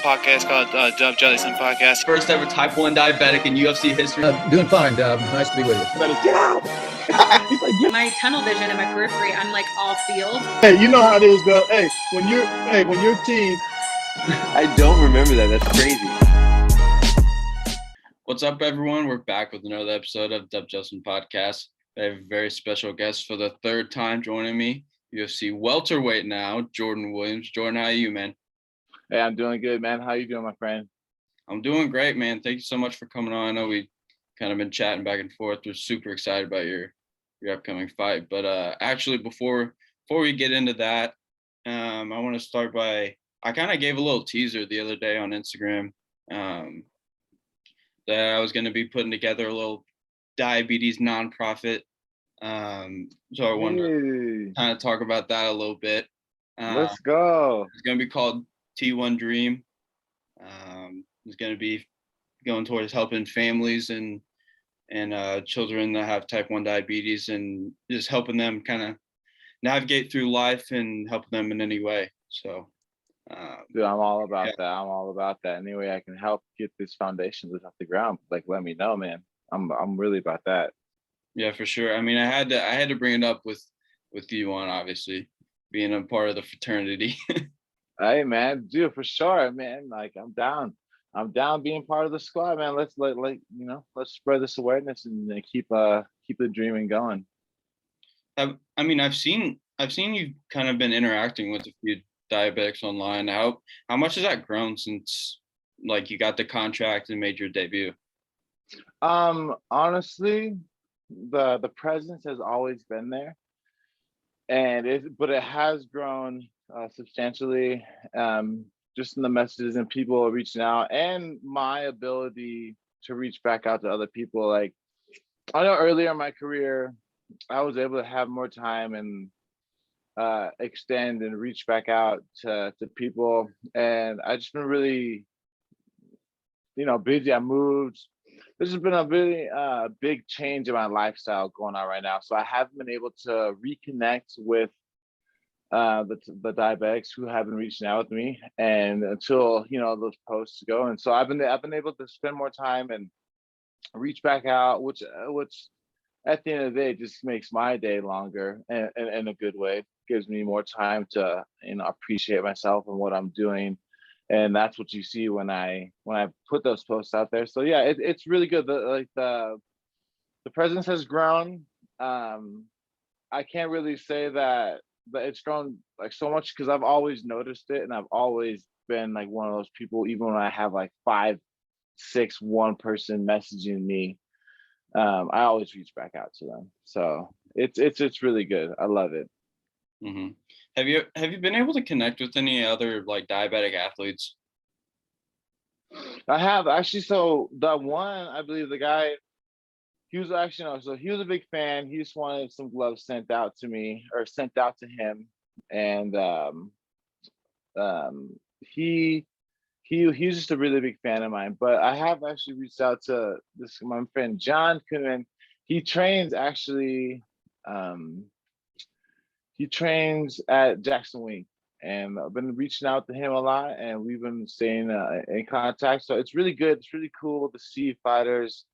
podcast called Jellison podcast. First ever type 1 diabetic in UFC history. Doing fine. Nice to be with you. Get out! He's like, yeah. My tunnel vision and my periphery, I'm like all field. Hey, you know how it is, though. Hey, when your team. I don't remember that. That's crazy. What's up, everyone? We're back with another episode of Jellison podcast. I have a very special guest for the third time joining me. UFC welterweight now, Jordan Williams. Jordan, how are you, man? Hey, I'm doing good, man. How you doing, my friend? I'm doing great, man. Thank you so much for coming on. I know we kind of been chatting back and forth. We're super excited about your upcoming fight. But actually, before we get into that, I want to start by, I kind of gave a little teaser the other day on Instagram that I was going to be putting together a little diabetes nonprofit. So I wanted to kind of talk about that a little bit. Let's go. It's going to be called T1 Dream. It's going to be going towards helping families and children that have type 1 diabetes and just helping them kind of navigate through life and help them in any way. So, dude, I'm all about that. I'm all about that. Any way I can help get this foundation off the ground, like, let me know, man. I'm really about that. Yeah, for sure. I mean, I had to bring it up with you on, obviously, being a part of the fraternity. Hey, man, dude, for sure, man. Like, I'm down being part of the squad, man. Let's let's spread this awareness and keep the dreaming going. I mean, I've seen you've kind of been interacting with a few diabetics online. How much has that grown since like you got the contract and made your debut? Honestly, the presence has always been there, but it has grown substantially. Just in the messages and people reaching out and my ability to reach back out to other people. Like, I know earlier in my career, I was able to have more time and extend and reach back out to people. And I just been really, busy. I moved. This has been a really big change in my lifestyle going on right now. So I haven't been able to reconnect with the diabetics who have been reaching out with me, and until those posts go. And so I've been able to spend more time and reach back out, which at the end of the day just makes my day longer, and in a good way. Gives me more time to appreciate myself and what I'm doing. And that's what you see when I put those posts out there. So yeah, it's really good. The presence has grown. I can't really say that it's grown like so much because I've always noticed it, and I've always been like one of those people, even when I have like 5, 6, one person messaging me, I always reach back out to them. So it's really good. I love it. Mm-hmm. Have you been able to connect with any other like diabetic athletes? I have actually. So the one, I believe the guy, he was actually, so he was a big fan. He just wanted some gloves sent out to me, or sent out to him. And he's just a really big fan of mine. But I have actually reached out to my friend John Kuhn. He trains actually, he trains at Jackson Wink. And I've been reaching out to him a lot, and we've been staying in contact. So it's really good. It's really cool to see fighters.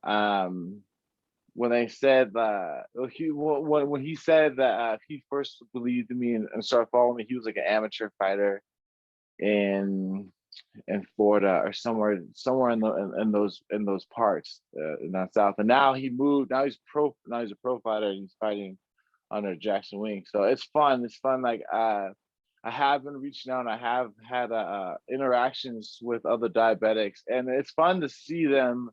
When they said that, when he said that he first believed in me and started following me, he was like an amateur fighter in Florida or somewhere in those parts in the South. And now he moved. Now he's a pro fighter, and he's fighting under Jackson Wink. So it's fun. It's fun. Like I have been reaching out, and I have had interactions with other diabetics, and it's fun to see them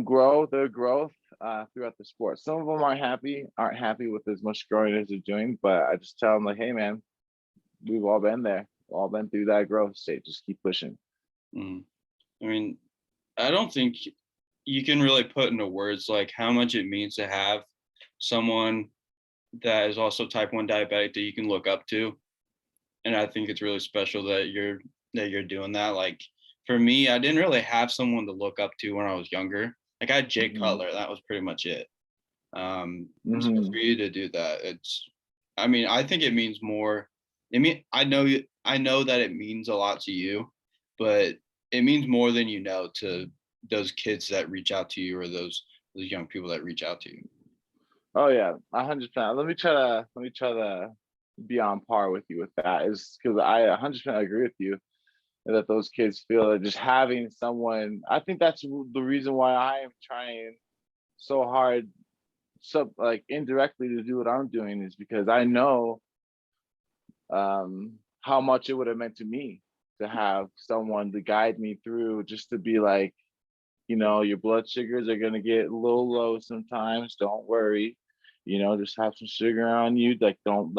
grow their growth throughout the sport. Some of them aren't happy with as much growing as they're doing, but I just tell them like, hey man, we've all been there, all been through that growth state. Just keep pushing. I mean, I don't think you can really put into words like how much it means to have someone that is also type 1 diabetic that you can look up to. And I think it's really special that you're doing that. Like, for me, I didn't really have someone to look up to when I was younger. Like, I had Jay Cutler. That was pretty much it. So for you to do that, I think it means more I know that it means a lot to you, but it means more than you know to those kids that reach out to you, or those young people that reach out to you. Oh yeah, 100%. Let me try to be on par with you with that, is because I 100% agree with you that those kids feel that just having someone. I think that's the reason why I am trying so hard, so like indirectly, to do what I'm doing, is because I know how much it would have meant to me to have someone to guide me through, just to be like, your blood sugars are gonna get a little low sometimes. Don't worry, just have some sugar on you. Like, don't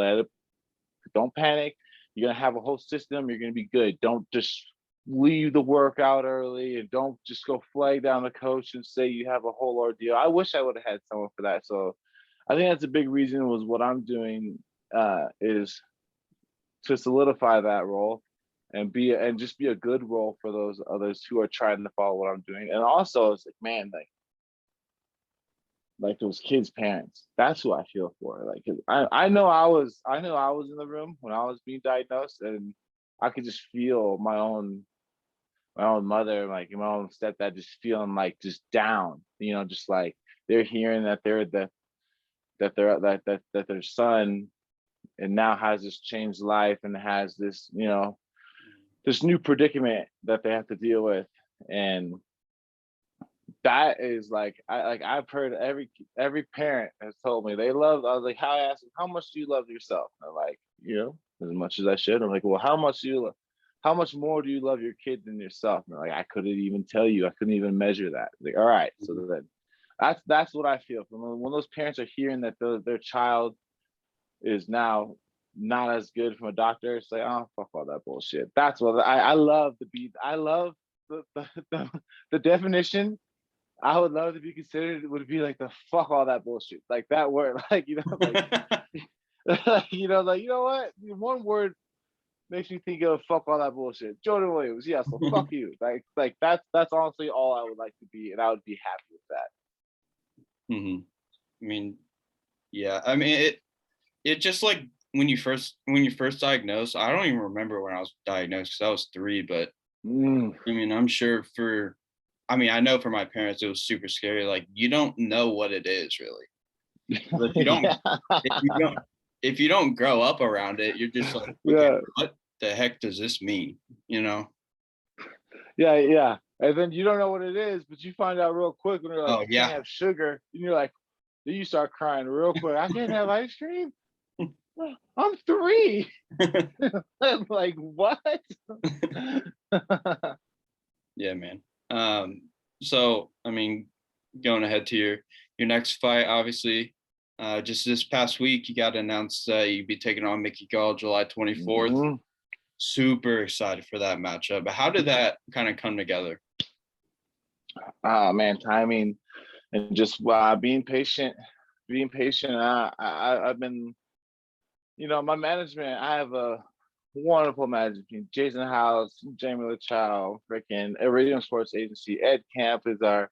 panic. You're gonna have a whole system. You're gonna be good. Don't just leave the workout early, and don't just go flag down the coach and say you have a whole ordeal. I wish I would have had someone for that. So I think that's a big reason, was what I'm doing is to solidify that role, and just be a good role for those others who are trying to follow what I'm doing. And also, it's like, man, like those kids' parents. That's who I feel for. Like, 'cause I know I was in the room when I was being diagnosed, and I could just feel my own mother, like my own stepdad, just feeling like just down. Just like they're hearing that that their son and now has this changed life, and has this this new predicament that they have to deal with. And that is like, I've heard every parent has told me they love. I was like, how? I asked them, how much do you love yourself? And they're like, as much as I should. I'm like, well, how much more do you love your kid than yourself? And they're like, I couldn't even tell you. I couldn't even measure that. Like, all right, so then that's what I feel when those parents are hearing that their child is now not as good from a doctor. It's like, oh, fuck all that bullshit. That's what I love to be. I love the definition. I would love to be considered. It would be like the fuck all that bullshit. Like that word, like, like, like, what? One word makes me think of fuck all that bullshit. Jordan Williams, yeah, so fuck you. Like that's honestly all I would like to be, and I would be happy with that. I mean, yeah. I mean, it just like when you first diagnosed. I don't even remember when I was diagnosed, because I was 3. But I mean, I'm sure I know for my parents, it was super scary. Like, you don't know what it is really. If you don't, if you don't grow up around it, you're just like, okay, what the heck does this mean? Yeah. And then you don't know what it is, but you find out real quick when you're like, Oh, you can't have sugar, and you're like, then you start crying real quick. I can't have ice cream. I'm 3. I'm like, what? Yeah, man. So I mean, going ahead to your next fight, obviously, just this past week, you got announced that you'd be taking on Mickey Gall July 24th. Super excited for that matchup. But how did that kind of come together? Man, timing and just being patient. I've been, my management. I have a wonderful management. Jason House, Jamie LaChow, freaking Iridium Sports Agency. Ed Camp is our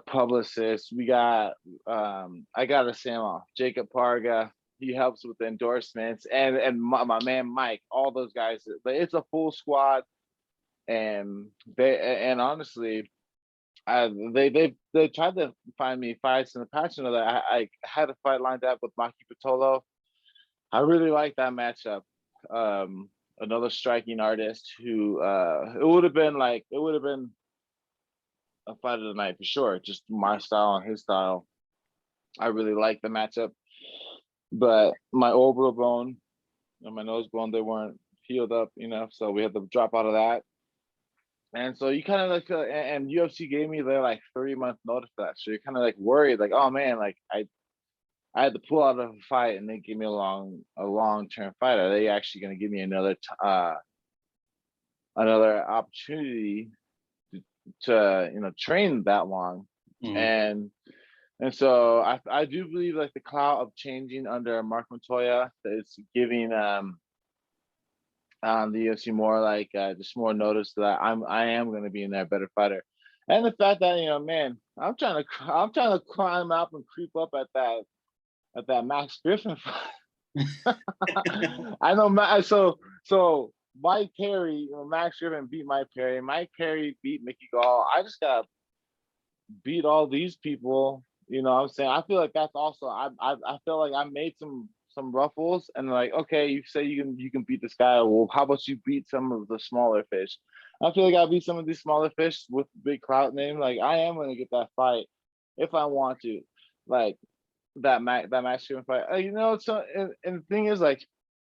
publicist. We got I got a Sam Jacob Parga. He helps with the endorsements, and my man Mike. All those guys. It's a full squad, and honestly, they tried to find me fights in the past. That I had a fight lined up with Maki Patolo. I really like that matchup. Another striking artist who it would have been a fight of the night for sure. Just my style and his style. I really like the matchup, but my orbital bone and my nose bone, they weren't healed up enough, so we had to drop out of that. And so you kind of like, and UFC gave me their like 3-month notice for that. So you're kind of like worried, like, oh man, like I had to pull out of a fight, and they give me a long-term fight. Are they actually going to give me another opportunity to train that long? And so I do believe like the cloud of changing under Mark Montoya, that it's giving the UFC more like just more notice that I am going to be in there, better fighter. And the fact that man, I'm trying to climb up and creep up at that Max Griffin fight. I know. So Mike Perry, Max Griffin beat Mike Perry. Mike Perry beat Mickey Gall. I just got to beat all these people. You know what I'm saying? I feel like that's also I feel like I made some ruffles and like, okay, you say you can beat this guy. Well, how about you beat some of the smaller fish? I feel like I beat some of these smaller fish with big clout name. Like I am gonna get that fight if I want to. Like that Max Griffin fight. You know, so and the thing is like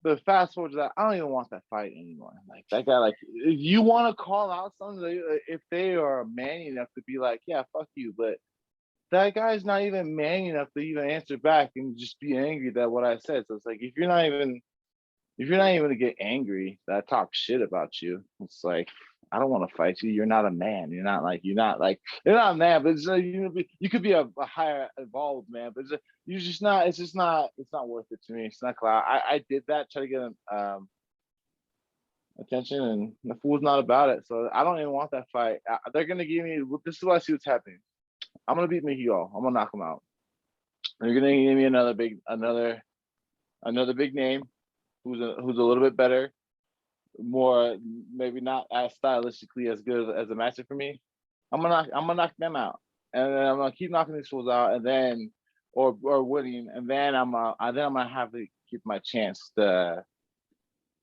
the fast forward to that, I don't even want that fight anymore. Like that guy, like if you want to call out something, if they are man enough to be like, yeah, fuck you, but that guy's not even man enough to even answer back and just be angry that what I said. So it's like if you're not even gonna get angry that I talk shit about you, it's like I don't want to fight you. You're not a man. You're not a man, but it's, you could be a higher evolved man, but you're just not. It's not worth it to me. It's not clout. I did that, try to get attention, and the fool's not about it. So I don't even want that fight. They're gonna give me. This is what I see what's happening. I'm gonna beat Mickey Gall. I'm gonna knock him out. They're gonna give me another big name who's a little bit better, more maybe not as stylistically as good as a matchup for me. I'm gonna knock them out, and then I'm gonna keep knocking these fools out, and then or winning, and then I'm gonna have to keep my chance for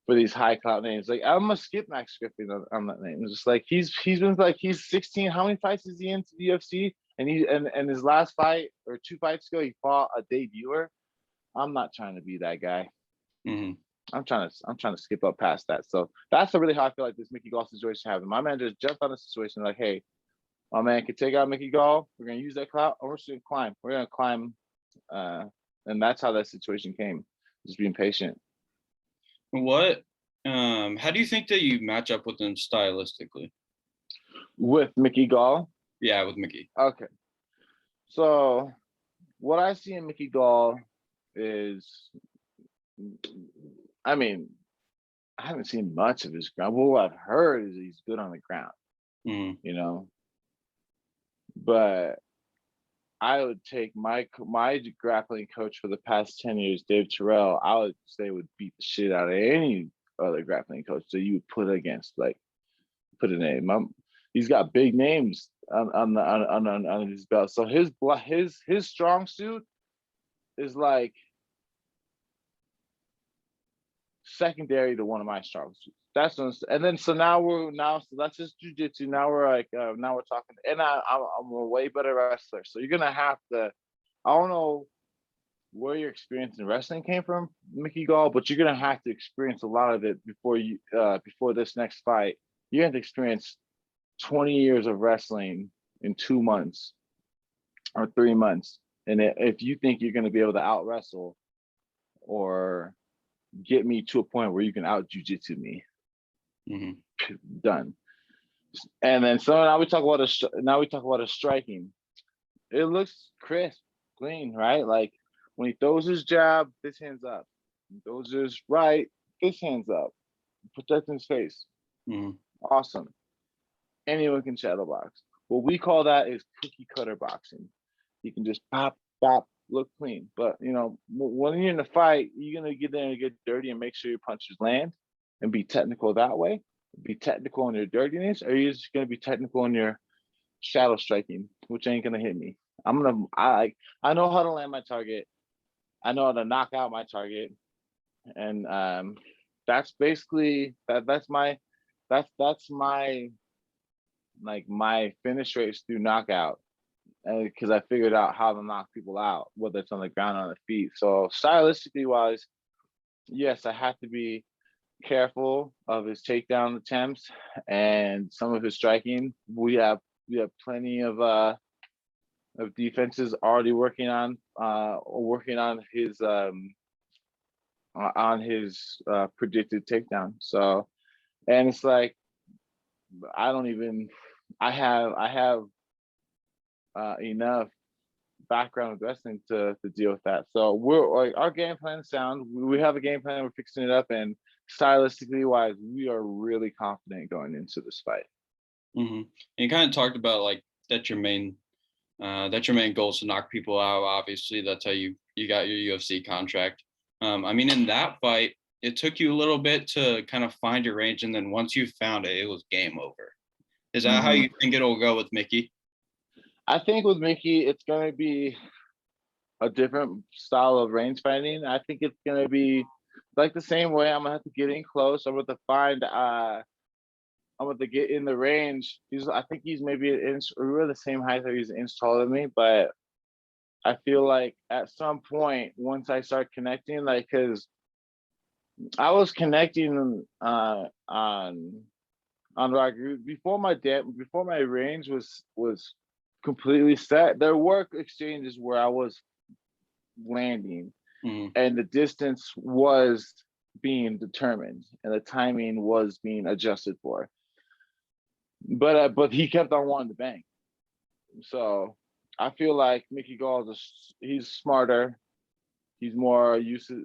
these high clout names. Like I'm gonna skip Max Griffin on that name. It's just like he's been like he's 16. How many fights is he into the UFC? And his last fight or 2 fights ago, he fought a debuter. I'm not trying to be that guy. Mm-hmm. I'm trying to skip up past that. So that's really how I feel like this Mickey Gall situation happened. My man just jumped on the situation like, hey, my man can take out Mickey Gall. We're gonna use that clout, or we're just gonna climb. We're gonna climb, and that's how that situation came. Just being patient. What? How do you think that you match up with him stylistically? With Mickey Gall. Yeah, with Mickey. Okay. So what I see in Mickey Gall is, I mean, I haven't seen much of his ground. What I've heard is he's good on the ground, you know. But I would take my grappling coach for the past 10 years, Dave Terrell. I would say would beat the shit out of any other grappling coach that you would put against, like put a name. He's got big names on his belt. So his strong suit is like secondary to one of my strong suits. That's and then so that's just jujitsu. Now we're like now we're talking, and I'm a way better wrestler. So you're gonna have to. I don't know where your experience in wrestling came from, Mickey Gall, but you're gonna have to experience a lot of it before this next fight. You have to experience 20 years of wrestling in 2 months or 3 months. And if you think you're going to be able to out wrestle or get me to a point where you can out jujitsu me, done. And then so now we talk about a striking. It looks crisp, clean, right? Like when he throws his jab, this hand's up. When he throws his right, this hand's up. Protecting his face. Awesome. Anyone can shadow box. What we call that is cookie cutter boxing. You can just pop, look clean. But you know, when you're in a fight, you're gonna get there and get dirty and make sure your punches land and be technical that way. Be technical in your dirtiness, or you're just gonna be technical in your shadow striking, which ain't gonna hit me. I know how to land my target. I know how to knock out my target, and that's basically that's my like my finish rates through knockout, because I figured out how to knock people out, whether it's on the ground or on the feet. So stylistically wise, yes, I have to be careful of his takedown attempts and some of his striking. We have plenty of defenses already working on his predicted takedown. So, and it's like I have enough background with wrestling to deal with that. So we're like, our game plan is sound. We have a game plan. We're fixing it up, and stylistically wise, we are really confident going into this fight. And you kind of talked about like that's your main goal is to knock people out. Obviously, that's how you got your UFC contract. I mean, in that fight, it took you a little bit to kind of find your range, and then once you found it, it was game over. Is that how you think it'll go with Mickey? I think with Mickey, it's going to be a different style of range fighting. I think it's going to be like the same way. I'm going to have to get in close. I'm going to find, I'm going to get in the range. I think he's maybe an inch, we're the same height, so he's an inch taller than me, but I feel like at some point, once I start connecting, like, cause I was connecting on like before my range was completely set. There were exchanges where I was landing and the distance was being determined and the timing was being adjusted for. But he kept on wanting to bang. So I feel like Mickey Gall he's smarter. He's more used to,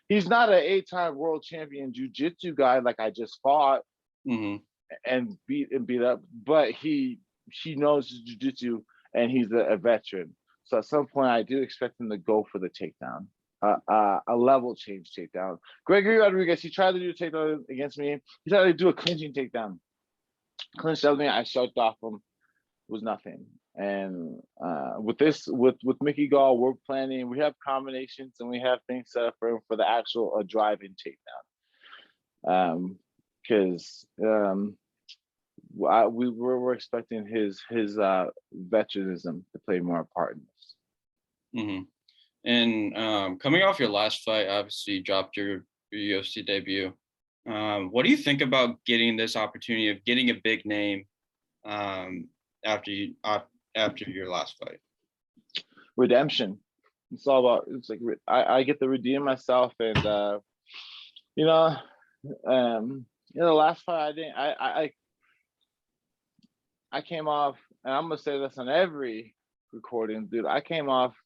he's not an 8-time world champion jiu-jitsu guy like I just fought and beat up, but he knows jiu-jitsu and he's a veteran. So at some point I do expect him to go for the takedown, a level change takedown. Gregory Rodriguez, he tried to do a takedown against me. He tried to do a clinching takedown. Clinched me, I shoved off him, was nothing. And with Mickey Gall, we're planning, we have combinations and we have things set up for him for the actual drive-in takedown. Because we're expecting his veteranism to play more part in this. And coming off your last fight, obviously you dropped your UFC debut. What do you think about getting this opportunity of getting a big name after your last fight? Redemption. It's all about, it's like I get to redeem myself, and the last fight I came off, and I'm gonna say this on every recording, dude. I came off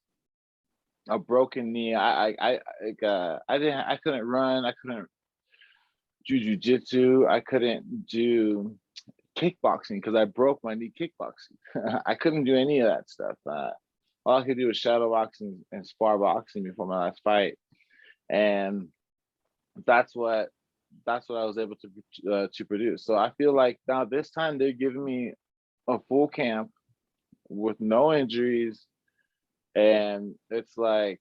a broken knee. I couldn't run. I couldn't do jiu-jitsu. I couldn't do kickboxing because I broke my knee kickboxing. I couldn't do any of that stuff. All I could do was shadow boxing and spar boxing before my last fight, and that's what I was able to produce. So I feel like now this time they're giving me a full camp with no injuries, and it's like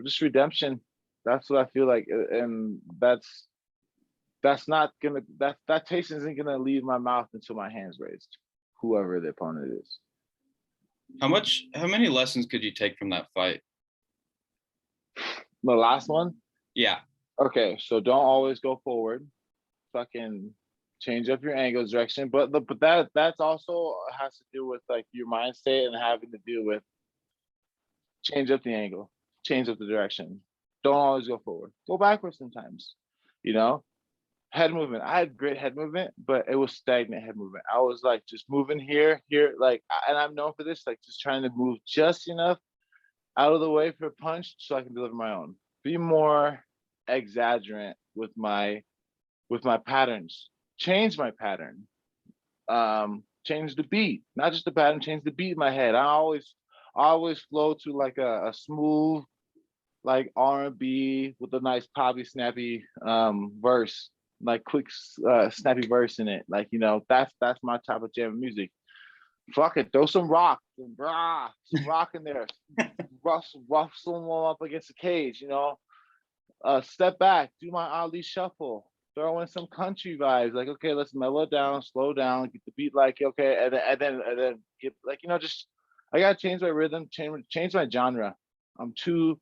just redemption. That's what I feel like, and that's not gonna, that taste isn't gonna leave my mouth until my hand's raised, whoever the opponent is. How many lessons could you take from that fight? The last one? Yeah. Okay, so don't always go forward. Fucking change up your angle direction. But that's also has to do with like your mind state and having to do with change up the angle, change up the direction. Don't always go forward. Go backwards sometimes. Head movement. I had great head movement, but it was stagnant head movement. I was like just moving here, like, and I'm known for this, like just trying to move just enough out of the way for a punch so I can deliver my own. Be more exaggerant with my patterns. Change my pattern. Change the beat, not just the pattern. Change the beat in my head. I always flow to like a smooth, like R&B with a nice poppy, snappy verse, like quick, snappy verse in it. Like that's my type of jam music. Fuck it, throw some rock, some rock in there. rough someone up against the cage. Step back, do my Ali shuffle, throw in some country vibes. Like, okay, let's mellow down, slow down, get the beat. Like, okay, and then get like just. I gotta change my rhythm, change my genre. I'm too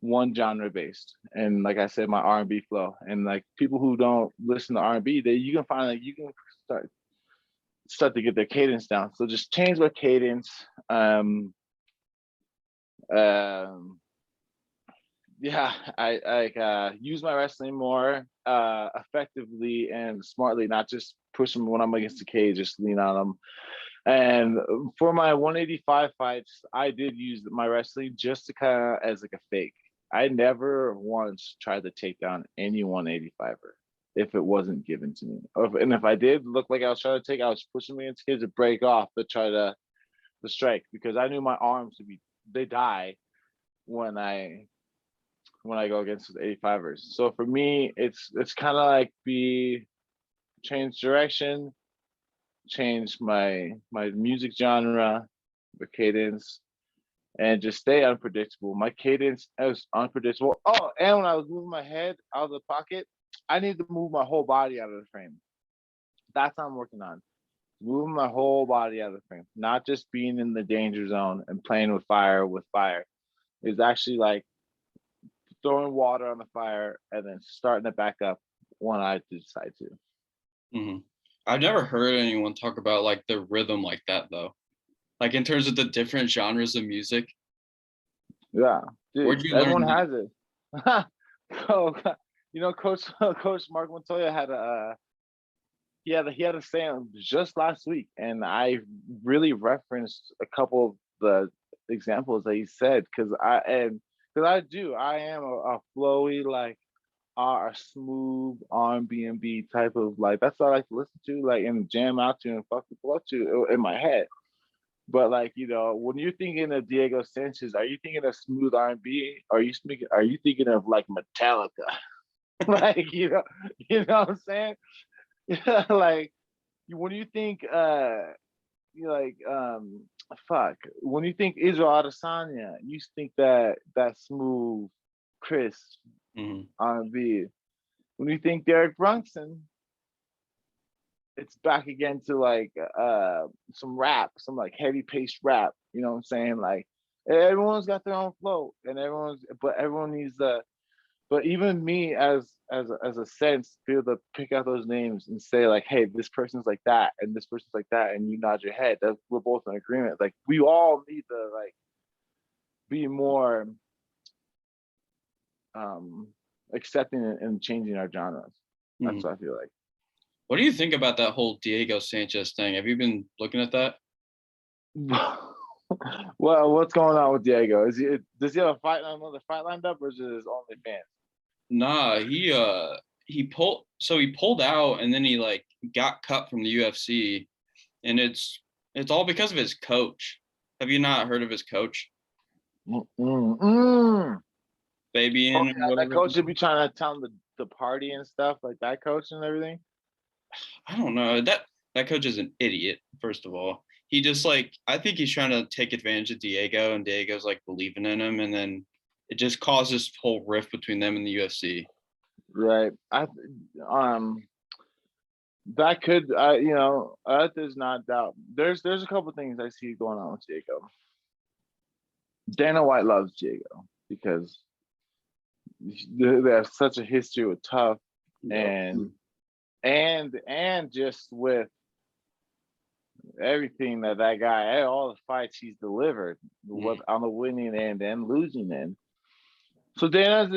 one genre based, and like I said, my R&B flow. And like people who don't listen to R&B, you can find like you can start to get their cadence down. So just change my cadence. Yeah, I use my wrestling more effectively and smartly, not just push them when I'm against the cage, just lean on them. And for my 185 fights, I did use my wrestling just to kind of as like a fake. I never once tried to take down any 185er if it wasn't given to me. And if I did look like I was trying to take, I was pushing me into kids to break off to try to strike, because I knew my arms they die when I when I go against the 85ers. So for me, it's kind of like change direction, change my music genre, the cadence, and just stay unpredictable. My cadence is unpredictable. Oh, and when I was moving my head out of the pocket, I need to move my whole body out of the frame. That's what I'm working on. Moving my whole body out of the frame, not just being in the danger zone and playing with fire. It's actually like throwing water on the fire and then starting it back up when I decide to. Mm-hmm. I've never heard anyone talk about like the rhythm like that though. Like in terms of the different genres of music. Yeah, dude, Where'd you everyone learn has it. Oh, Coach Mark Montoya had he had a saying just last week, and I really referenced a couple of the examples that he said because I am a flowy like a smooth R&B type of like that's what I like to listen to like and jam out to and fuck people up to in my head. But like when you're thinking of Diego Sanchez, are you thinking of smooth R&B? Are you thinking of like Metallica? Like you know what I'm saying? Yeah, like when you think you like when you think Israel Adesanya, you think that smooth crisp R&B. When you think Derek Brunson, it's back again to like some rap, some like heavy paced rap, you know what I'm saying? Like everyone's got their own flow and everyone needs but even me as a sense be able to pick out those names and say like, hey, this person's like that and this person's like that, and you nod your head, that we're both in agreement. Like we all need to like be more accepting and changing our genres. That's what I feel like. What do you think about that whole Diego Sanchez thing? Have you been looking at that? Well, what's going on with Diego? Does he have another fight lined up, or is it his OnlyFans? Nah, he pulled out and then he like got cut from the UFC, and it's all because of his coach. Have you not heard of his coach? Fabian, yeah, that coach should be trying to tell him the party and stuff like that coach and everything. I don't know. That coach is an idiot, first of all. He just like I think he's trying to take advantage of Diego, and Diego's like believing in him, and then it just causes this whole rift between them and the UFC. Right. That could there's not doubt. There's a couple things I see going on with Diego. Dana White loves Diego because they have such a history with Tough and just with everything that guy, all the fights he's delivered, what on the winning end and losing end. So Dana's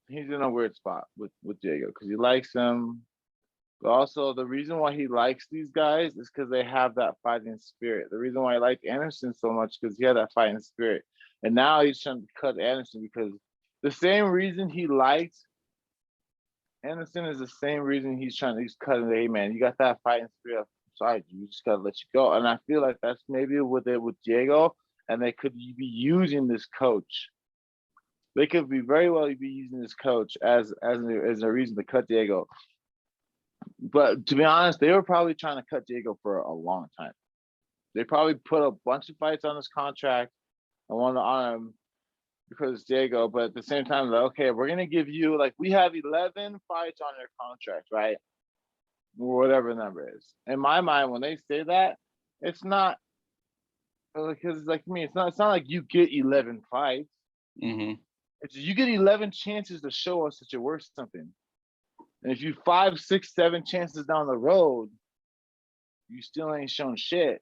he's in a weird spot with Diego because he likes him, but also the reason why he likes these guys is because they have that fighting spirit. The reason why I like Anderson so much because he had that fighting spirit, and now he's trying to cut Anderson because the same reason he liked Anderson is the same reason he's cutting. Hey man, you got that fighting spirit. I'm sorry, you just gotta let you go. And I feel like that's maybe with Diego, and they could be using this coach. They could be very well be using this coach as a reason to cut Diego. But to be honest, they were probably trying to cut Diego for a long time. They probably put a bunch of fights on his contract. I want to honor him because it's Diego, but at the same time, like, okay, we're gonna give you like we have 11 fights on your contract, right? Whatever the number is. In my mind, when they say that, it's not because like me, it's not like you get 11 fights. It's you get 11 chances to show us that you're worth something. And if you 5, 6, 7 chances down the road, you still ain't shown shit.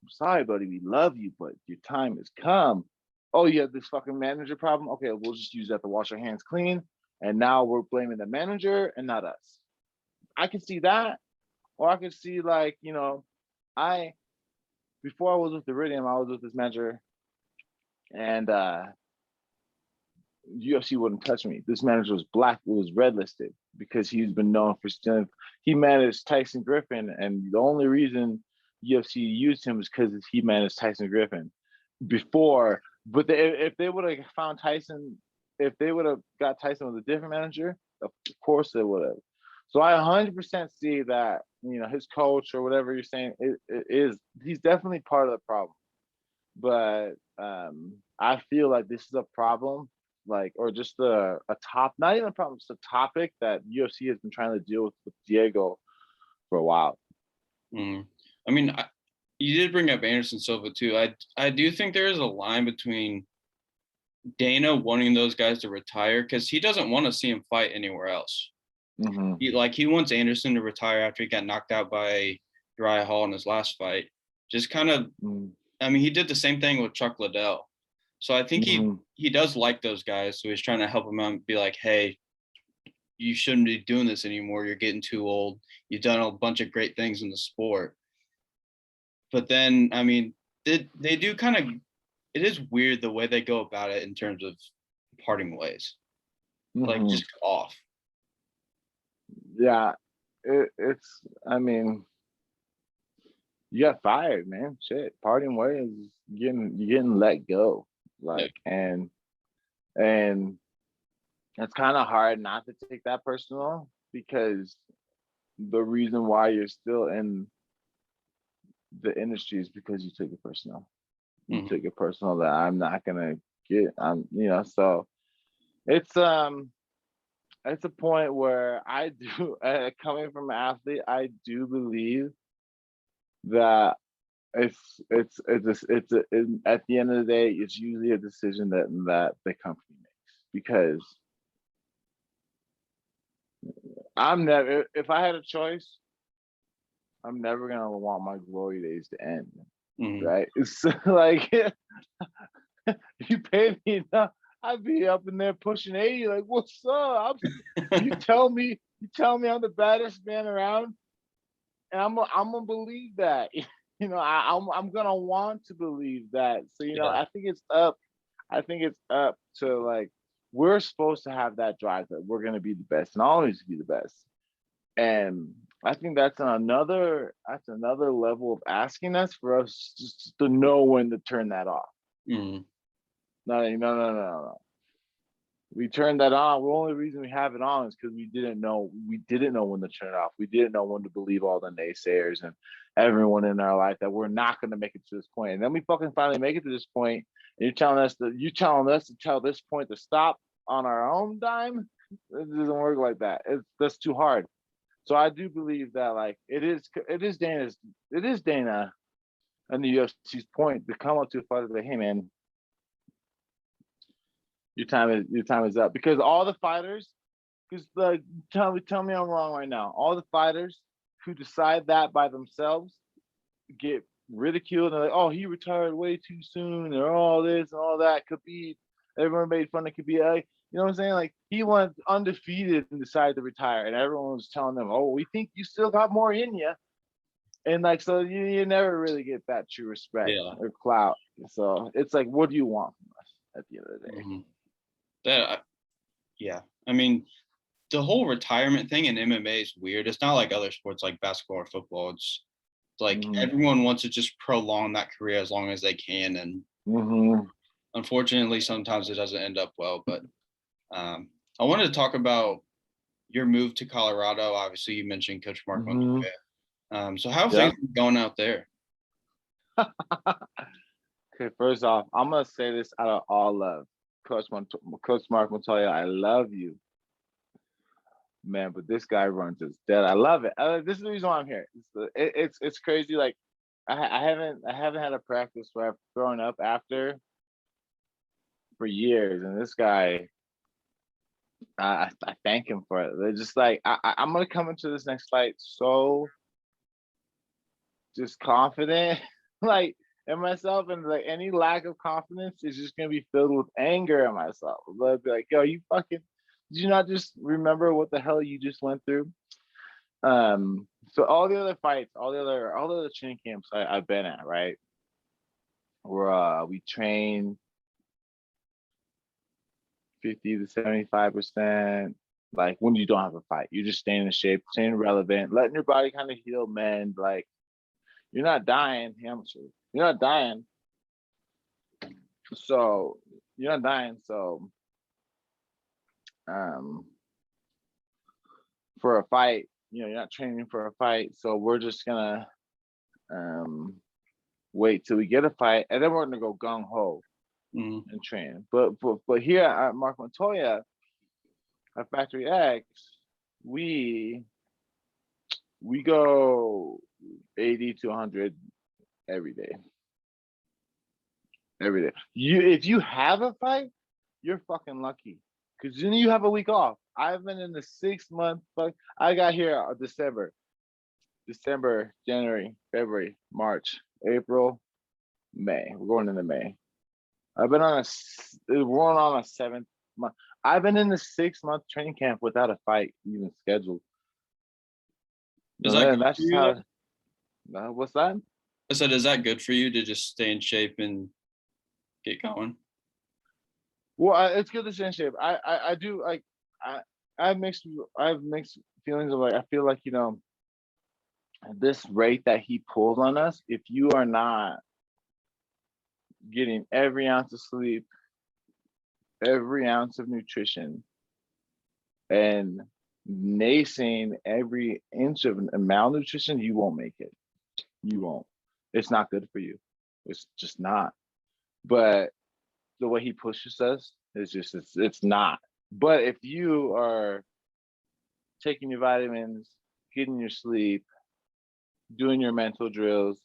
I'm sorry, buddy. We love you, but your time has come. Oh, you have this fucking manager problem? Okay, we'll just use that to wash our hands clean. And now we're blaming the manager and not us. I can see that. Or I can see like, before I was with Iridium, I was with this manager and UFC wouldn't touch me. This manager was red listed because he's been known for stealing. He managed Tyson Griffin, and the only reason UFC used him is because he managed Tyson Griffin before But if they would have found Tyson, if they would have got Tyson with a different manager, of course they would have. So I 100% see that, you know, his coach or whatever you're saying he's definitely part of the problem. But I feel like this is a problem, like, or just a top, not even a problem, it's a topic that UFC has been trying to deal with Diego for a while. I mean, you did bring up Anderson Silva too. I do think there is a line between Dana wanting those guys to retire because he doesn't want to see him fight anywhere else. He wants Anderson to retire after he got knocked out by Uriah Hall in his last fight. Just kind of, I mean, he did the same thing with Chuck Liddell. So I think he does like those guys. So he's trying to help them out and be like, hey, you shouldn't be doing this anymore. You're getting too old. You've done a bunch of great things in the sport. But then, I mean, they do kind of, it is weird the way they go about it in terms of parting ways. Like, just off. Yeah, it's, I mean, you got fired, man. Shit, parting ways, you're getting let go. Like, and it's kind of hard not to take that personal because the reason why you're still in the industry is because you took it personal. You took it personal that I'm not gonna get. You know, so it's a point where I do, coming from an athlete, I do believe that it's at the end of the day, it's usually a decision that the company makes, because I'm never, if I had a choice, I'm never gonna want my glory days to end, right? It's like, you pay me enough, I'd be up in there pushing 80, like, what's up? You tell me I'm the baddest man around, and I'm gonna believe that. You know, I'm gonna want to believe that. So, you know, I think it's up to, like, we're supposed to have that drive that we're gonna be the best and always be the best. And I think that's another level of asking us for us just to know when to turn that off. No. We turned that on. The only reason we have it on is because we didn't know when to turn it off. We didn't know when to believe all the naysayers and everyone in our life that we're not going to make it to this point. And then we fucking finally make it to this point, and you're telling us to tell this point to stop on our own dime. It doesn't work like that. That's too hard. So I do believe that, like, it is Dana and the UFC's point to come up to a fighter like, hey man, your time is up. Because all the fighters, because, like, tell me I'm wrong right now. All the fighters who decide that by themselves get ridiculed, and like, oh, he retired way too soon, or all this and all that. Khabib, everyone made fun of Khabib. Like, you know what I'm saying? Like, he went undefeated and decided to retire, and everyone was telling them, oh, we think you still got more in you. And, like, so you never really get that true respect or clout. So it's like, what do you want from us at the end of the day? I mean, the whole retirement thing in MMA is weird. It's not like other sports like basketball or football. It's like everyone wants to just prolong that career as long as they can, and unfortunately, sometimes it doesn't end up well. But I wanted to talk about your move to Colorado. Obviously, you mentioned Coach Mark Montoya. So how have things been going out there? Okay, first off, I'm gonna say this out of all love, Coach Mark Montoya, I love you, man, but this guy runs us dead. I love it. This is the reason why I'm here. It's crazy. Like, I haven't had a practice where I've thrown up after for years, and this guy, I thank him for it. They're just like, I'm gonna come into this next fight so just confident, like, in myself, and like any lack of confidence is just gonna be filled with anger at myself. I'll be like, yo, you fucking, did you not just remember what the hell you just went through? So all the other fights, all the other training camps I've been at, right? Where we train 50 to 75%. Like, when you don't have a fight, you're just staying in shape, staying relevant, letting your body kind of heal, man. Like, you're not dying, amateur. You're not dying So you're not dying. So um, for a fight, you're not training for a fight. So we're just gonna um, wait till we get a fight, and then we're gonna go gung ho Mhm. and train. But here at Mark Montoya at Factory X, we go 80 to 100 every day. Every day. If you have a fight, you're fucking lucky. Cause then you have a week off. I've been in the 6 month I got here December, January, February, March, April, May. We're going into May. I've been we're on a 7th month. I've been in the 6 month training camp without a fight even scheduled. Is So that then good that's for just you? how. What's that? I said, is that good for you to just stay in shape and get going? Well, it's good to stay in shape. I do like I have mixed feelings of like I feel like this rate that he pulled on us. If you are not getting every ounce of sleep, every ounce of nutrition, and nacing every inch of malnutrition, you won't make it. You won't. It's not good for you. It's just not. But the way he pushes us is just it's not. But if you are taking your vitamins, getting your sleep, doing your mental drills,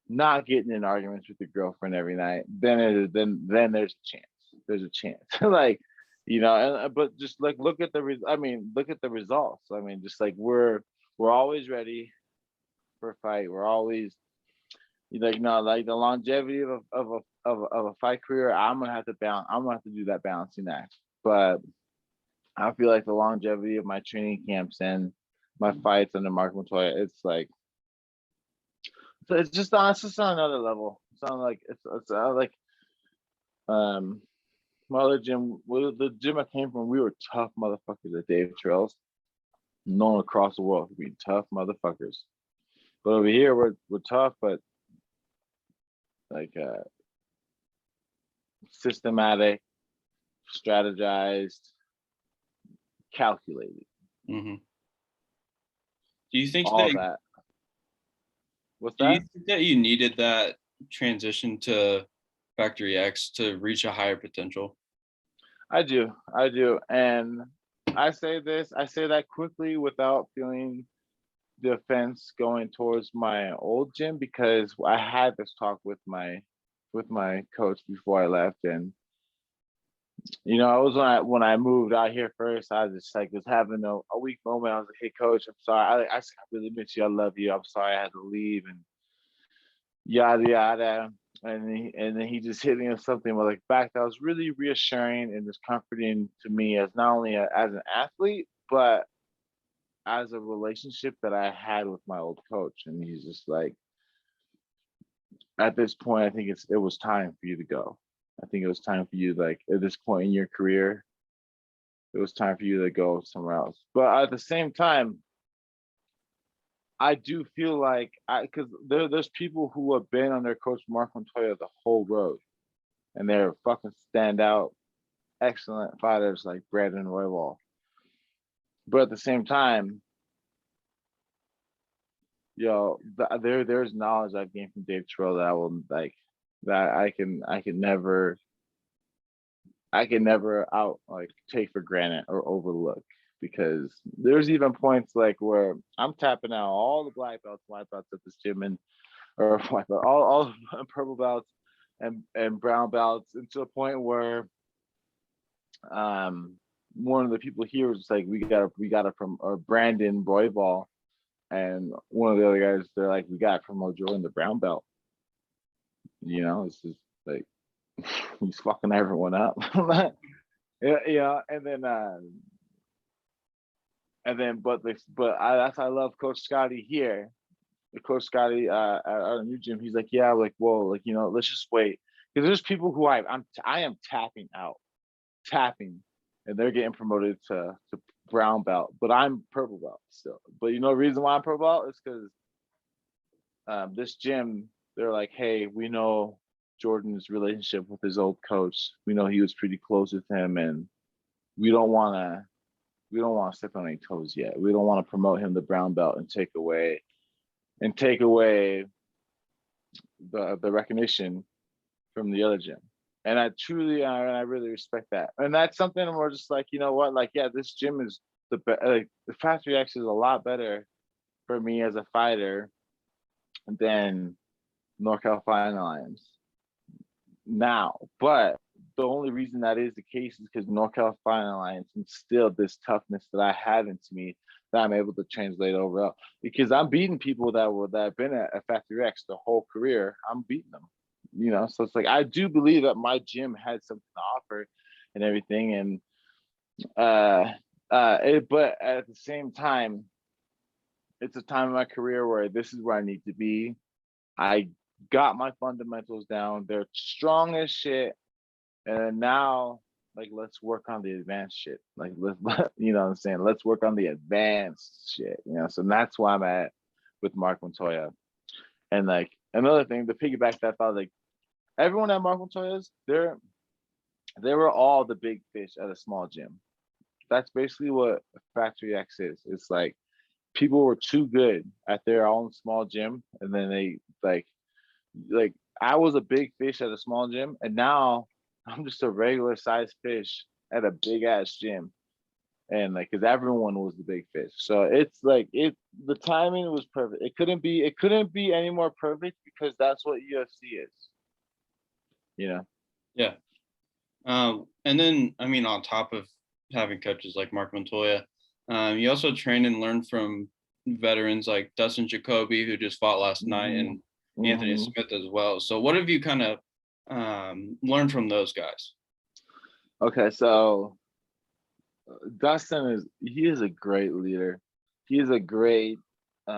not getting in arguments with your girlfriend every night, then there's a chance. There's a chance. Like, but just like look at the results. I mean, just like we're always ready for a fight. We're always like like the longevity of a fight career. I'm gonna have to do that balancing act. But I feel like the longevity of my training camps and my fights under Mark Montoya, it's like it's just on another level. It's not like it's like my other gym, the gym I came from, we were tough motherfuckers at Dave Trails, known across the world for being tough motherfuckers. But over here, we're tough, but like systematic, strategized, calculated, hmm Do you think all that. What's do you that? think that you needed that transition to Factory X to reach a higher potential? I do, and I say that quickly without feeling the offense going towards my old gym, because I had this talk with my coach before I left, and I was when I moved out here first, I was just like was having a weak moment. I was like, "Hey, coach, I'm sorry. I really miss you. I love you. I'm sorry I had to leave," and yada yada. And then he just hit me with something like back that was really reassuring and just comforting to me as not only as an athlete, but as a relationship that I had with my old coach. And he's just like, at this point, I think it was time for you to go. I think it was time for you, like at this point in your career, it was time for you to go somewhere else. But at the same time, I do feel like because there's people who have been under Coach Mark Montoya the whole road, and they're fucking standout, excellent fighters like Brandon Royval. But at the same time, there's knowledge I've gained from Dave Terrell that I will like that I can never out like take for granted or overlook, because there's even points like where I'm tapping out all the black belts, white belts at this gym, and or white belt, all purple belts and brown belts, and to the point where one of the people here was like, we got it from Brandon Royval, and one of the other guys, they're like, we got it from Mojo in the brown belt. It's just like he's fucking everyone up. Yeah, but that's I love Coach Scotty here. The Coach Scotty at our new gym, he's like, yeah, like, well, like, let's just wait, because there's people who I am tapping out, and they're getting promoted to brown belt, but I'm purple belt still. But the reason why I'm purple belt is because this gym, they're like, hey, we know Jordan's relationship with his old coach. We know he was pretty close with him, and we don't want to step on any toes yet. We don't want to promote him the brown belt and take away the recognition from the other gym. And I really respect that. And that's something we're just like, you know what? Like, yeah, this gym is the Factory X is a lot better for me as a fighter than NorCal Fighting Alliance now. But the only reason that is the case is because NorCal Fighting Alliance instilled this toughness that I have into me that I'm able to translate overall. Because I'm beating people that have been at Factory X the whole career. I'm beating them, you know. So it's like I do believe that my gym had something to offer and everything. And but at the same time, it's a time in my career where this is where I need to be. I got my fundamentals down. They're strong as shit. And now, like, let's work on the advanced shit. Like, you know what I'm saying? Let's work on the advanced shit, you know? So that's why I'm at with Mark Montoya. And like, another thing, to piggyback that thought, like, everyone at Mark Montoya's, they were all the big fish at a small gym. That's basically what Factory X is. It's like, people were too good at their own small gym, and then they like I was a big fish at a small gym, and now I'm just a regular sized fish at a big ass gym, and like because everyone was the big fish. So it's like the timing was perfect. It couldn't be any more perfect because that's what UFC is, you know. Yeah. And then I mean, on top of having coaches like Mark Montoya, you also train and learn from veterans like Dustin Jacoby, who just fought last night, and Anthony Smith as well. So what have you kind of learned from those guys? Okay, so Dustin he is a great leader. He is a great he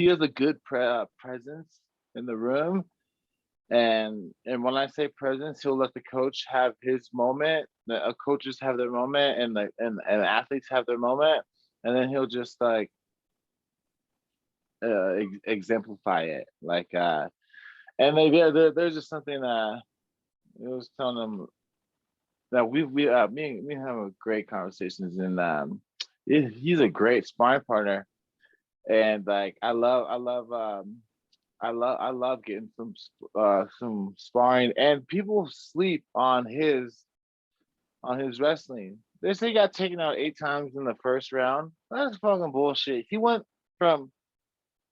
has a good presence in the room. And when I say presence, he'll let the coach have his moment. The coaches have their moment, and the athletes have their moment, and then he'll just like exemplify it. Like, and there's just something that it was telling them that me have a great conversations, and he's a great sparring partner, and like I love getting some sparring, and people sleep on his wrestling. They say he got taken out 8 times in the first round. That's fucking bullshit. He went from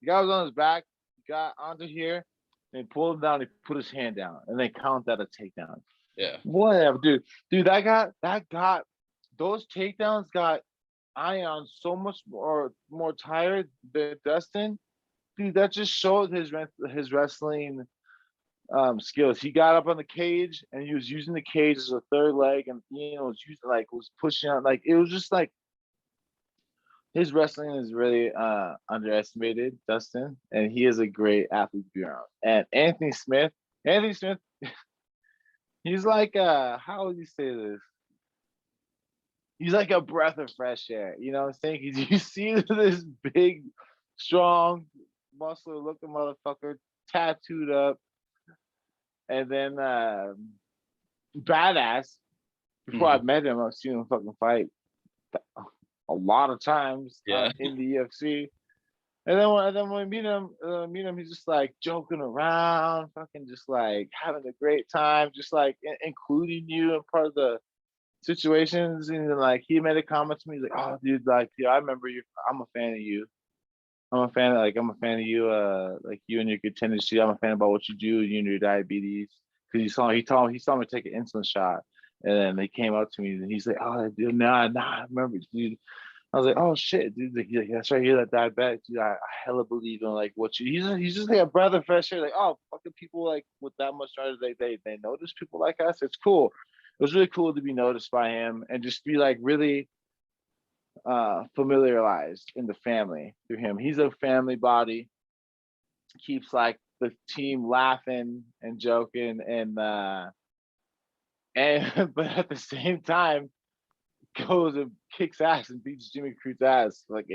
the guy was on his back, got onto here, and pulled him down. He put his hand down, and they count that a takedown. Yeah. Whatever, dude. That got those takedowns got Ion so much more tired than Dustin. Dude, that just showed his wrestling skills. He got up on the cage and he was using the cage as a third leg, and was pushing out. Like, it was just like his wrestling is really underestimated, Dustin, and he is a great athlete to be around. And Anthony Smith, he's like how would you say this? He's like a breath of fresh air. You know what I'm saying? You see this big, strong, muscular looking motherfucker, tattooed up, and then badass. Before I met him, I've seen him fucking fight a lot of times in the UFC. And then when I meet him, he's just like joking around, fucking just like having a great time, just like including you in part of the situations. And then, like, he made a comment to me, he's like, "Oh, dude, like, I remember you. I'm a fan of you. I'm a fan of you, like you and your good tendency. I'm a fan about what you do, you and your diabetes." Because he saw me take an insulin shot, and then they came up to me and he's like, "Oh, dude, nah, I remember, dude." I was like, "Oh shit, dude, like, yeah, that's right, you're that diabetic, dude. I hella believe in like what you." He's just like a breath of fresh air. Like, oh, fucking people like with that much knowledge, they notice people like us. It's cool. It was really cool to be noticed by him and just be like really familiarized in the family through him. He's a family body, keeps like the team laughing and joking, and but at the same time goes and kicks ass and beats Jimmy Crute's ass like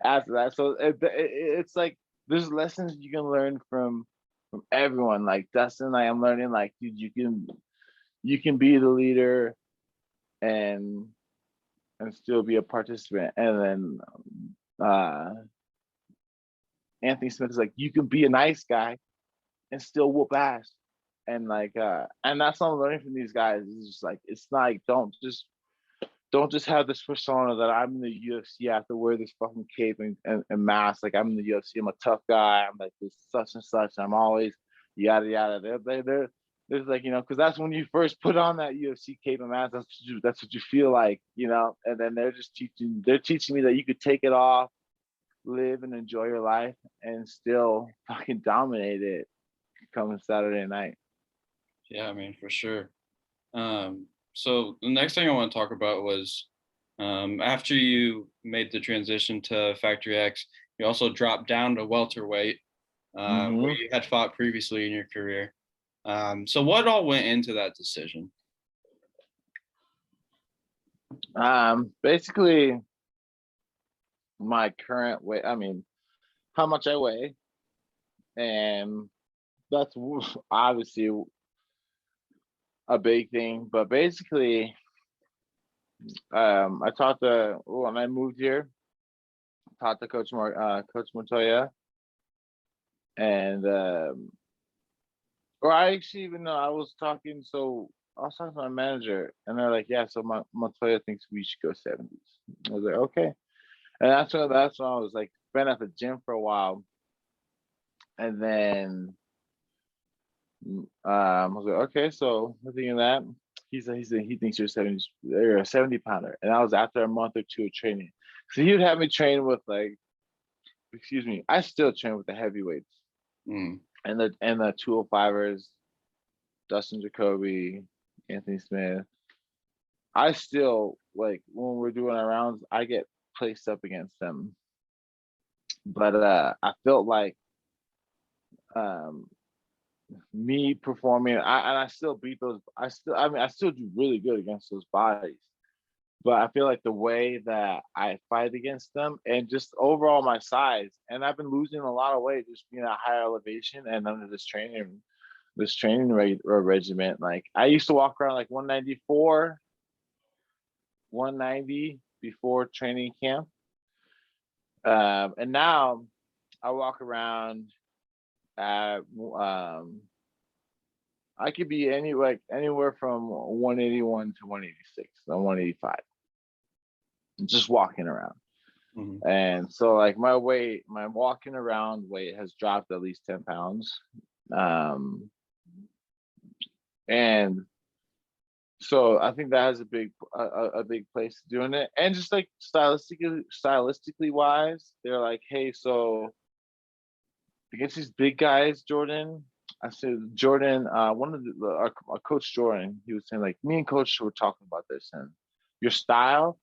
after that. So it's like there's lessons you can learn from everyone. Like Dustin, like I'm learning, like, dude, you can be the leader and still be a participant. And then Anthony Smith is like, you can be a nice guy and still whoop ass. And like and that's what I'm learning from these guys. It's just like, it's not like, don't just have this persona that I'm in the UFC, I have to wear this fucking cape and mask. Like I'm in the UFC, I'm a tough guy, I'm like this such and such, I'm always yada yada. There's like, because that's when you first put on that UFC cape and mask, that's what you feel like, and then they're teaching me that you could take it off, live and enjoy your life and still fucking dominate it coming Saturday night. Yeah, I mean, for sure. So the next thing I want to talk about was after you made the transition to Factory X, you also dropped down to welterweight, where you had fought previously in your career. So what all went into that decision? Basically, my current weight, I mean, how much I weigh, and that's obviously a big thing. But basically, I talked to when I moved here, talked to Coach Montoya, and or I actually even know I was talking. So I was talking to my manager, and they're like, "Yeah, so Montoya thinks we should go 70s." I was like, "Okay," and that's when I was like, been at the gym for a while, and then I was like, "Okay, so looking at that." He thinks you're 70 70-pounder, and that was after a month or two of training. So he would have me train with like, excuse me, I still train with the heavyweights and the 205ers, Dustin Jacoby, Anthony Smith. I still, like, when we're doing our rounds, I get placed up against them. But I felt like me performing, I still beat those. I still do really good against those bodies. But I feel like the way that I fight against them and just overall my size, and I've been losing a lot of weight just being at higher elevation and under this training regiment. Like I used to walk around like 194, 190 before training camp. And now I walk around at I could be anywhere from 181 to 186 or 185, just walking around. And so like my walking around weight has dropped at least 10 pounds. And so I think that has a big place to doing it. And just like stylistically wise, they're like, hey, so against these big guys, Jordan, I said, Jordan, one of our coach Jordan, he was saying, like, me and coach were talking about this, and your style,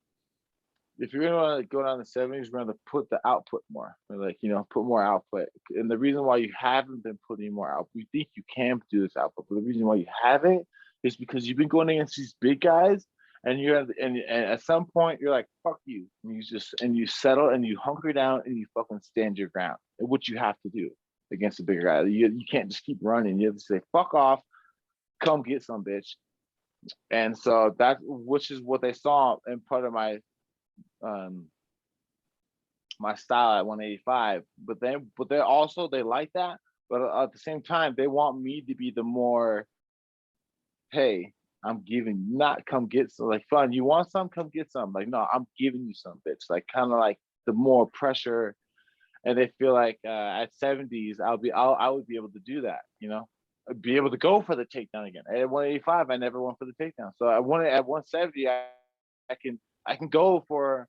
if you're gonna go down the 70s, we're gonna put the output more. We're like, put more output. And the reason why you haven't been putting more output, we think you can do this output, but the reason why you haven't is because you've been going against these big guys, and and at some point you're like, fuck you, and you settle and you hunker down and you fucking stand your ground, which you have to do against a bigger guy. You can't just keep running. You have to say, fuck off, come get some, bitch. And so which is what they saw in part of my my style at 185. But they also, they like that, but at the same time they want me to be the more, hey, I'm giving, not come get some, like, fun, you want some, come get some, like, no, I'm giving you some, bitch. Like, kind of like the more pressure. And they feel like at 70s I would be able to do that, I'd be able to go for the takedown again. At 185 I never went for the takedown, so I wanted at 170 I can go for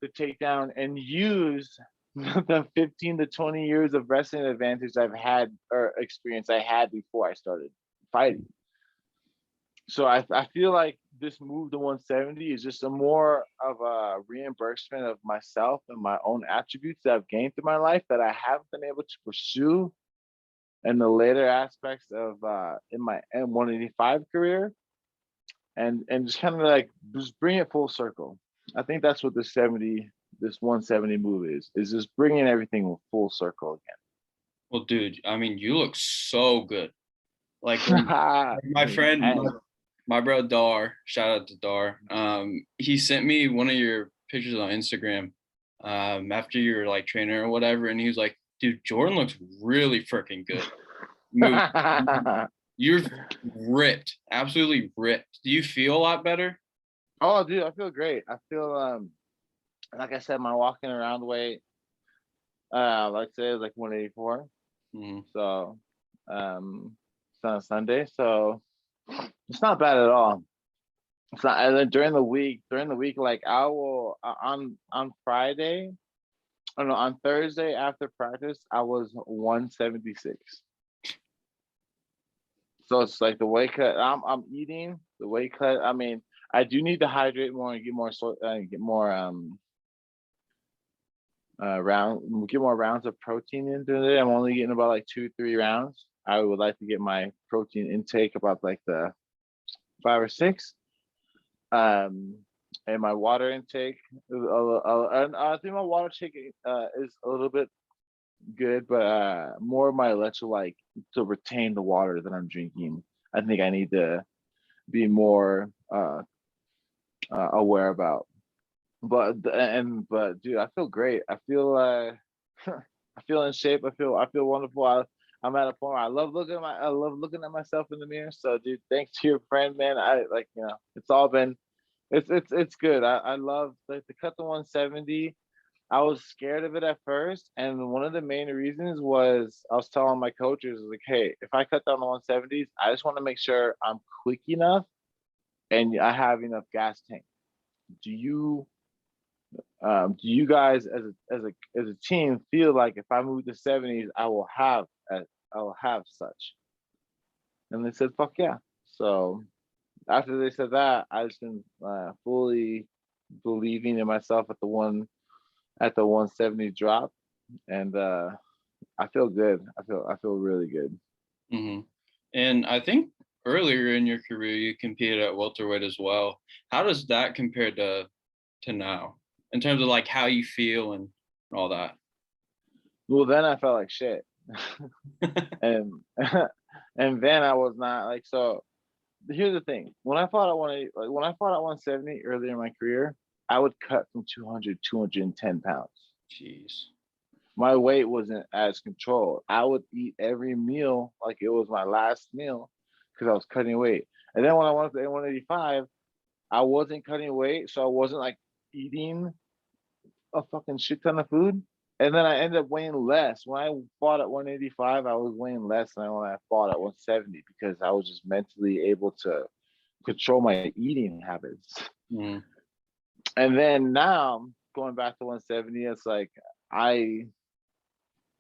the takedown and use the 15 to 20 years of wrestling advantage I've had, or experience I had before I started fighting. So I feel like this move to 170 is just a more of a reimbursement of myself and my own attributes that I've gained through my life that I haven't been able to pursue in the later aspects of in my M185 career, and just kind of like just bring it full circle. I think that's what the 70 this 170 move is just bringing everything full circle Well, dude, I mean, you look so good. Like again. my friend, And- my bro Dar, shout out to Dar. He sent me one of your pictures on Instagram, after your like trainer or whatever, and he was like, "Dude, Jordan looks really freaking good. You're ripped, absolutely ripped. Do you feel a lot better?" Oh, dude, I feel great. I feel like I said, my walking around weight, like I said, is like 184. Mm-hmm. So, it's on Sunday, so it's not bad at all. It's not. And then during the week, like I will on Friday, oh no, on Thursday after practice, I was 176. So it's like the weight cut. I'm eating the weight cut. I mean, I do need to hydrate more and get more get more rounds of protein into it. I'm only getting about like 2-3 rounds. I would like to get my protein intake about like the 5 or 6. And my water intake, and I think my water intake is a little bit good, but more of my electrolyte to retain the water that I'm drinking. I think I need to be more aware about. But dude, I feel great. I feel I feel in shape. I feel wonderful. I'm at a point where I love looking at myself in the mirror. So dude, thanks to your friend, man. I like, it's all been it's good. I love like the cut to 170. I was scared of it at first, and one of the main reasons was I was telling my coaches like, hey, if I cut down the 170s, I just want to make sure I'm quick enough and I have enough gas tank. Do you guys as a team feel like if I move to 70s, I will have such? And they said, fuck yeah. So after they said that, I just been fully believing in myself at the 170 drop, and I feel good. I feel really good. Mm-hmm. And I think earlier in your career you competed at welterweight as well. How does that compare to now in terms of like how you feel and all that? Well, then I felt like shit, and and then I was not like so. Here's the thing: when I fought at 180, like when I fought at 170 earlier in my career, I would cut from 200, 210 pounds. Jeez. My weight wasn't as controlled. I would eat every meal like it was my last meal because I was cutting weight. And then when I went up to 185, I wasn't cutting weight, so I wasn't like eating a fucking shit ton of food. And then I ended up weighing less. When I fought at 185, I was weighing less than when I fought at 170 because I was just mentally able to control my eating habits. Mm. And then now going back to 170, it's like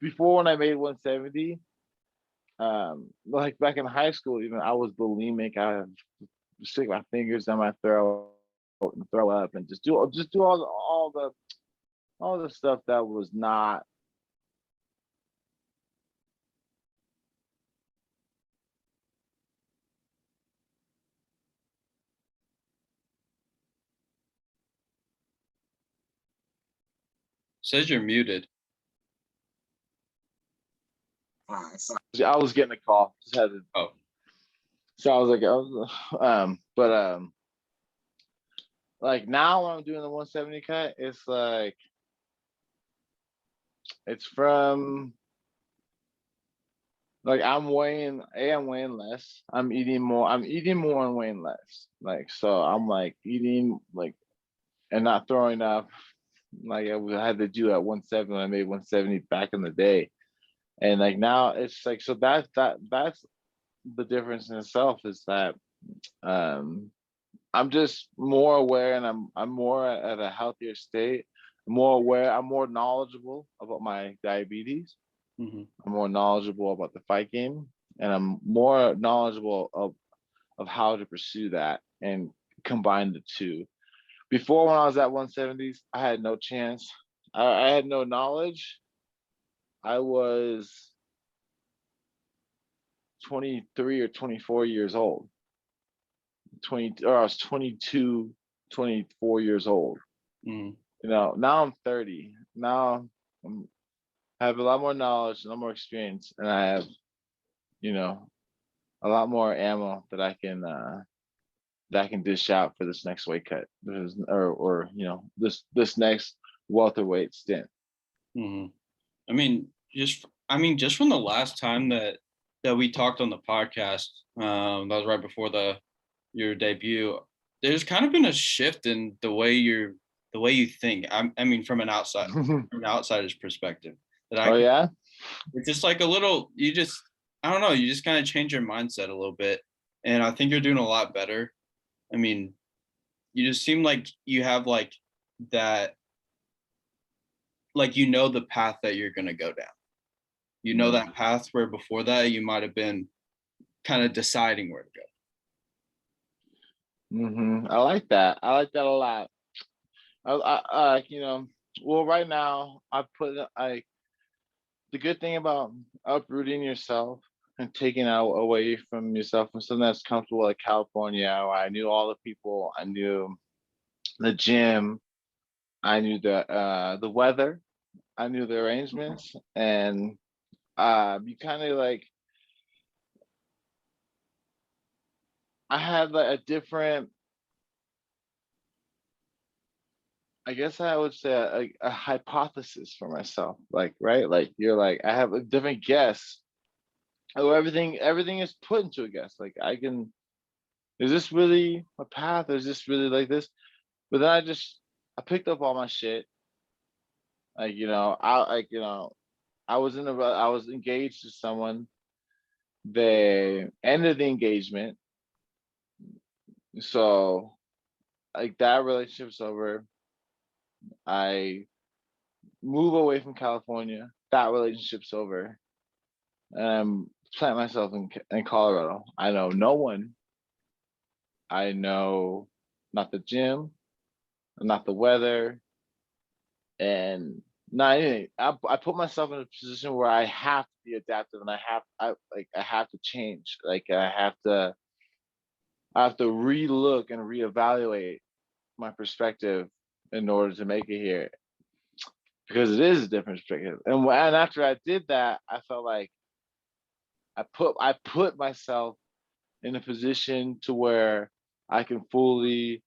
before when I made 170, like back in high school, even I was bulimic. I would stick my fingers down my throat and throw up and just do all the stuff that was not. Says you're muted. I was getting a call. Just had to. Oh. So I was like, like now when I'm doing the 170 cut, it's like it's from like I'm weighing less. I'm eating more and weighing less. Like so I'm like eating like and not throwing up like I had to do at 170 when I made 170 back in the day. And like now it's like so that's the difference in itself is that I'm just more aware and I'm more at a healthier state. I'm more aware, I'm more knowledgeable about my diabetes. Mm-hmm. I'm more knowledgeable about the fight game, and I'm more knowledgeable of how to pursue that and combine the two. Before when I was at 170s, I had no chance. I had no knowledge. I was 23 or 24 years old. I was 22, 24 years old. Mm-hmm. now I'm 30. Now I have a lot more knowledge, a lot more experience, and I have, a lot more ammo that I can dish out for this next weight cut, or this next welterweight stint. Hmm. Just from the last time that we talked on the podcast, that was right before your debut. There's kind of been a shift in the way you think. From an outsider's perspective, Oh yeah. it's just like a little. I don't know. You just kind of change your mindset a little bit, and I think you're doing a lot better. You just seem like you have like that, like the path that you're gonna go down. That path where before that you might have been kind of deciding where to go. I like that. I like that a lot. Well, right now the good thing about uprooting yourself and taking out away from yourself from something that's comfortable, like California, where I knew all the people, I knew the gym, I knew the weather, I knew the arrangements, and you kind of like, I had like a different, I guess I would say a hypothesis for myself, like, right? Like you're like, I have a different guess. Oh, everything is put into a guess. Like is this really a path? Or is this really like this? But then I picked up all my shit. I was engaged to someone. They ended the engagement. So like that relationship's over. I move away from California. That relationship's over. And I'm plant myself in Colorado. I know no one. I know not the gym, not the weather, and not anything. I put myself in a position where I have to be adaptive, and I have to change. Like I have to relook and reevaluate my perspective in order to make it here, because it is a different perspective. And after I did that, I felt like I put myself in a position to where I can fully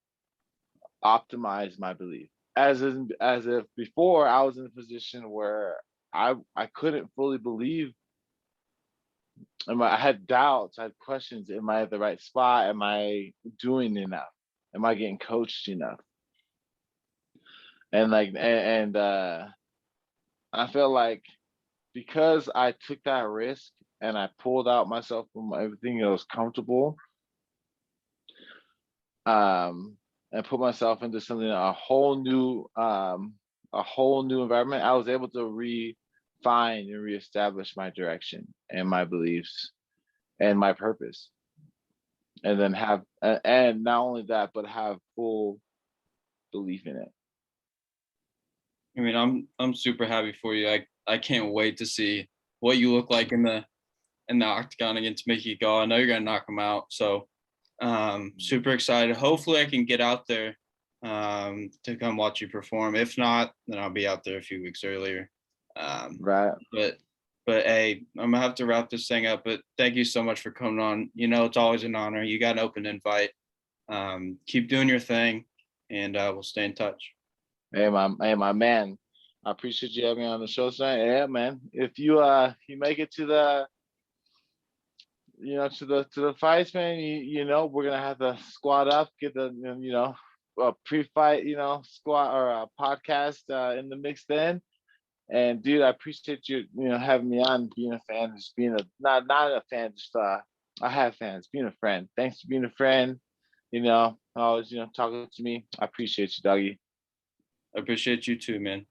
optimize my belief. As if before I was in a position where I couldn't fully believe. I had doubts, I had questions. Am I at the right spot? Am I doing enough? Am I getting coached enough? And I feel like because I took that risk and I pulled out myself from everything that was comfortable, and put myself into something a whole new environment, I was able to refine and reestablish my direction and my beliefs and my purpose, and then and not only that, but have full belief in it. I'm super happy for you. I can't wait to see what you look like in the octagon against Mickey Gall. I know you're gonna knock him out, so super excited. Hopefully I can get out there to come watch you perform. If not, then I'll be out there a few weeks earlier. Right. But hey, I'm gonna have to wrap this thing up. But thank you so much for coming on. It's always an honor. You got an open invite. Keep doing your thing, and we'll stay in touch. Hey, my man. I appreciate you having me on the show tonight. Yeah, man. If you make it to the to the fights, man, we're gonna have to squat up, get the pre-fight squat or a podcast in the mix then. And dude, I appreciate you having me on, being a fan, just being a not a fan, just I have fans, being a friend. Thanks for being a friend. Always talking to me. I appreciate you, doggy. I appreciate you too, man.